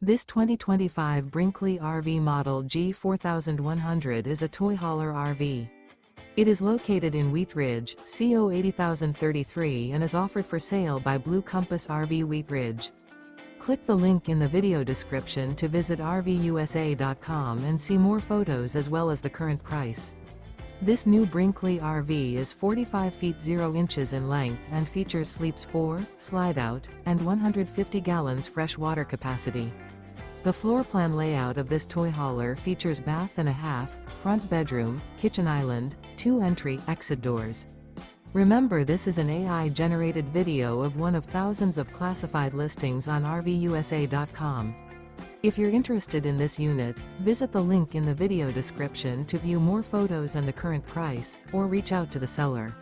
This 2025 Brinkley RV Model G 4100 is a toy hauler RV. It is located in Wheat Ridge, CO 80033 and is offered for sale by Blue Compass RV Wheat Ridge. Click the link in the video description to visit RVUSA.com and see more photos as well as the current price. This new Brinkley RV is 45 feet 0 inches in length and features sleeps 4, slide-out, and 150 gallons fresh water capacity. The floor plan layout of this toy hauler features bath and a half, front bedroom, kitchen island, 2 entry/exit doors. Remember, this is an AI-generated video of one of thousands of classified listings on RVUSA.com. If you're interested in this unit, visit the link in the video description to view more photos and the current price, or reach out to the seller.